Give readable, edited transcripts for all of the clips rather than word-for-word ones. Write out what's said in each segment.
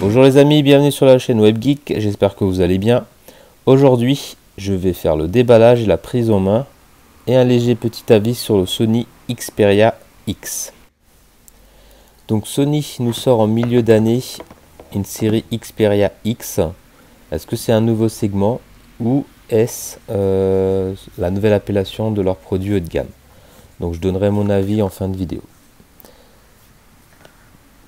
Bonjour les amis, bienvenue sur la chaîne WebGeek, j'espère que vous allez bien. Aujourd'hui, je vais faire le déballage et la prise en main et un léger petit avis sur le Sony Xperia X. Donc Sony nous sort en milieu d'année une série Xperia X. Est-ce que c'est un nouveau segment ou est-ce la nouvelle appellation de leur produit haut de gamme? Donc je donnerai mon avis en fin de vidéo.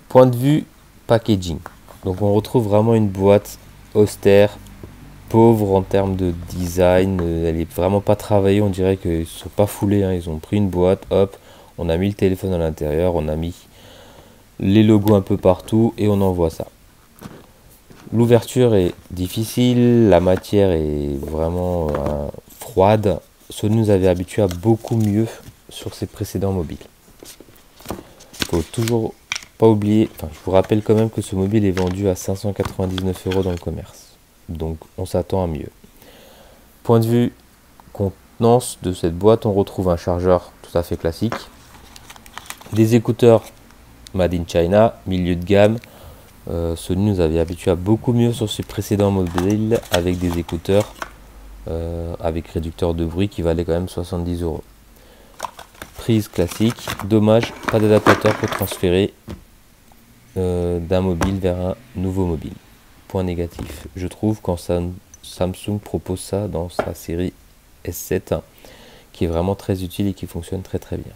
Point de vue packaging. Donc on retrouve vraiment une boîte austère, pauvre en termes de design. Elle est vraiment pas travaillée, on dirait qu'ils ne sont pas foulés, hein. Ils ont pris une boîte, hop, on a mis le téléphone à l'intérieur, on a mis les logos un peu partout et on envoie ça. L'ouverture est difficile, la matière est vraiment froide. Sony nous avait habitué à beaucoup mieux sur ses précédents mobiles. Faut toujours pas oublier, je vous rappelle quand même que ce mobile est vendu à 599 € dans le commerce. Donc on s'attend à mieux. Point de vue contenance de cette boîte, on retrouve un chargeur tout à fait classique. Des écouteurs Made in China, milieu de gamme. Sony nous avait habitué à beaucoup mieux sur ses précédents mobiles avec des écouteurs avec réducteur de bruit qui valait quand même 70 €. Prise classique, dommage, pas d'adaptateur pour transférer d'un mobile vers un nouveau mobile. Point négatif, je trouve, quand Samsung propose ça dans sa série S7, qui est vraiment très utile et qui fonctionne très très bien.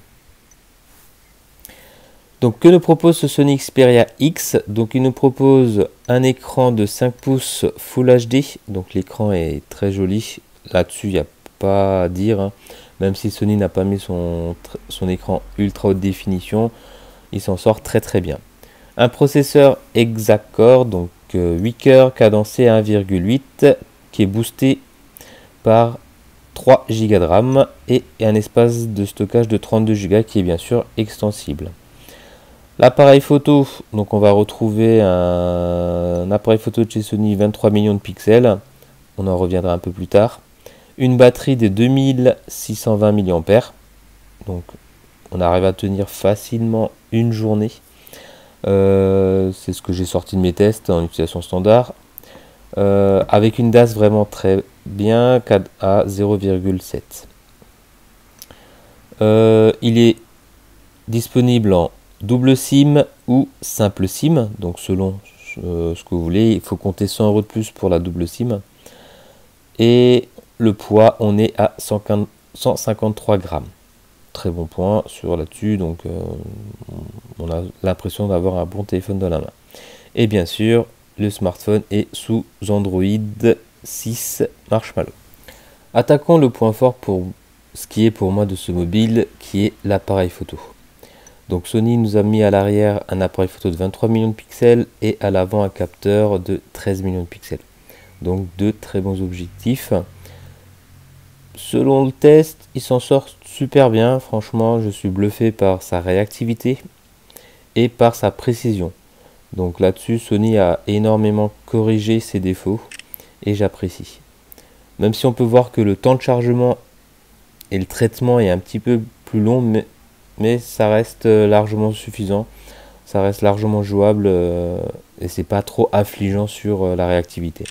Donc que nous propose ce Sony Xperia X? Donc il nous propose un écran de 5 pouces Full HD, donc l'écran est très joli, là-dessus il n'y a pas à dire, hein. Même si Sony n'a pas mis son écran ultra haute définition, il s'en sort très très bien. Un processeur Exact-Core, donc 8 cœurs cadencé à 1,8, qui est boosté par 3 Go de RAM et un espace de stockage de 32 Go qui est bien sûr extensible. L'appareil photo, donc on va retrouver un appareil photo de chez Sony 23 millions de pixels, on en reviendra un peu plus tard. Une batterie de 2620 mAh, donc on arrive à tenir facilement une journée. C'est ce que j'ai sorti de mes tests en utilisation standard, avec une DAS vraiment très bien, à 0,7. Il est disponible en double SIM ou simple SIM, donc selon ce que vous voulez. Il faut compter 100 € de plus pour la double SIM. Et le poids, on est à 153 grammes. Très bon point sur là-dessus, donc on a l'impression d'avoir un bon téléphone dans la main. Et bien sûr, le smartphone est sous Android 6 Marshmallow. Attaquons le point fort pour ce qui est pour moi de ce mobile, qui est l'appareil photo. Donc Sony nous a mis à l'arrière un appareil photo de 23 millions de pixels et à l'avant un capteur de 13 millions de pixels. Donc deux très bons objectifs. Selon le test, il s'en sort super bien. Franchement, je suis bluffé par sa réactivité et par sa précision. Donc là-dessus, Sony a énormément corrigé ses défauts et j'apprécie. Même si on peut voir que le temps de chargement et le traitement est un petit peu plus long, mais ça reste largement suffisant. Ça reste largement jouable et c'est pas trop affligeant sur la réactivité.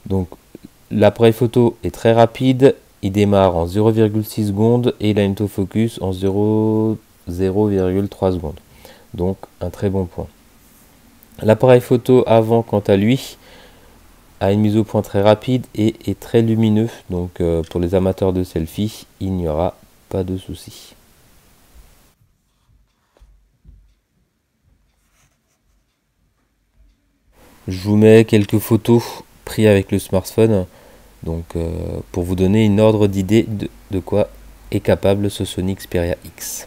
Donc l'appareil photo est très rapide, il démarre en 0,6 secondes et il a une autofocus en 0,3 secondes. Donc un très bon point. L'appareil photo avant, quant à lui, a une mise au point très rapide et est très lumineux. Donc pour les amateurs de selfie, il n'y aura pas de souci. Je vous mets quelques photos prises avec le smartphone. Donc pour vous donner une ordre d'idée de quoi est capable ce Sony Xperia X.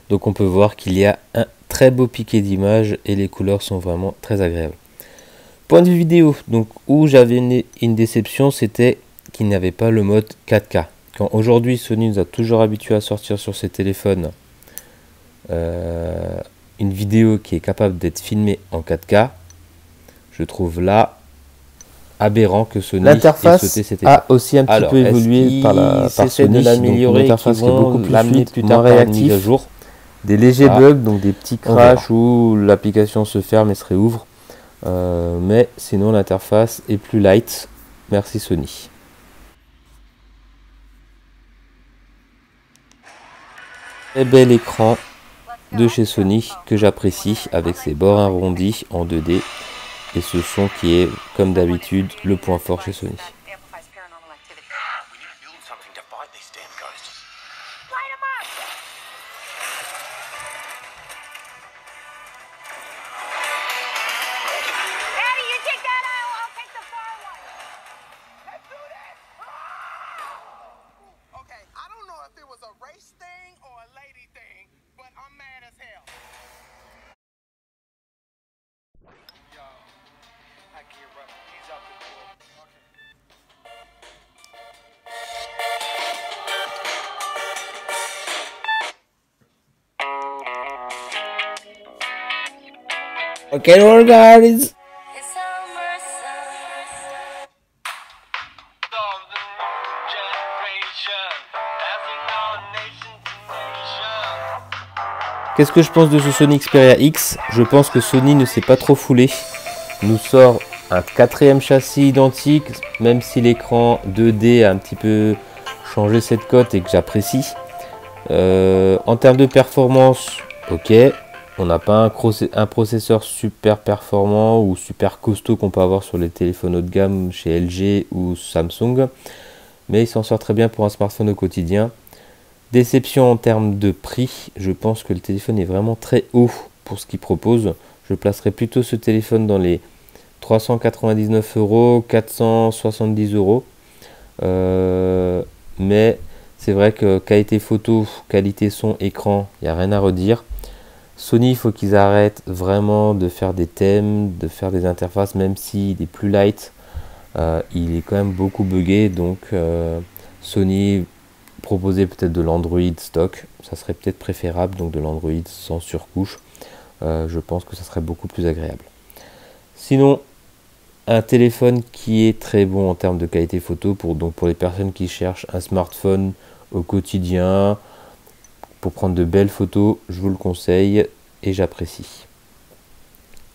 Donc on peut voir qu'il y a un très beau piqué d'image et les couleurs sont vraiment très agréables. Point de vue vidéo, donc où j'avais une déception, c'était qu'il n'y avait pas le mode 4K. Quand aujourd'hui Sony nous a toujours habitués à sortir sur ses téléphones une vidéo qui est capable d'être filmée en 4K, je trouve là aberrant que Sony ait sauté cette étape. A aussi un petit peu évolué par Sony, de l'améliorer, une interface qui est beaucoup plus fluide, plus tard moins réactive, à jour. des légers bugs, donc des petits crashs où l'application se ferme et se réouvre. Mais sinon l'interface est plus light. Merci Sony. Très bel écran de chez Sony que j'apprécie avec ses bords arrondis en 2D et ce son qui est comme d'habitude le point fort chez Sony. Okay, guys. Qu'est-ce que je pense de ce Sony Xperia X? Je pense que Sony ne s'est pas trop foulé. Nous sort un quatrième châssis identique, même si l'écran 2D a un petit peu changé cette cote et que j'apprécie. En termes de performance, ok, on n'a pas un processeur super performant ou super costaud qu'on peut avoir sur les téléphones haut de gamme chez LG ou Samsung, mais il s'en sort très bien pour un smartphone au quotidien. Déception en termes de prix, je pense que le téléphone est vraiment très haut pour ce qu'il propose. Je placerai plutôt ce téléphone dans les 399 euros, 470 euros. Mais c'est vrai que qualité photo, qualité son, écran, il n'y a rien à redire. Sony, il faut qu'ils arrêtent vraiment de faire des thèmes, de faire des interfaces, même s'il est plus light. Il est quand même beaucoup buggé, donc Sony proposer peut-être de l'Android stock, ça serait peut-être préférable, donc de l'Android sans surcouche. Je pense que ça serait beaucoup plus agréable. Sinon, un téléphone qui est très bon en termes de qualité photo pour les personnes qui cherchent un smartphone au quotidien pour prendre de belles photos, je vous le conseille et j'apprécie.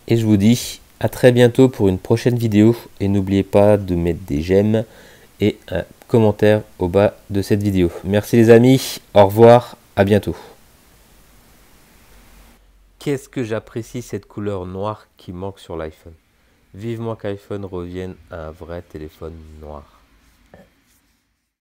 Et je vous dis à très bientôt pour une prochaine vidéo et n'oubliez pas de mettre des j'aime et un commentaire au bas de cette vidéo. Merci les amis, au revoir, à bientôt. Qu'est-ce que j'apprécie cette couleur noire qui manque sur l'iPhone. Vivement qu'iPhone revienne à un vrai téléphone noir.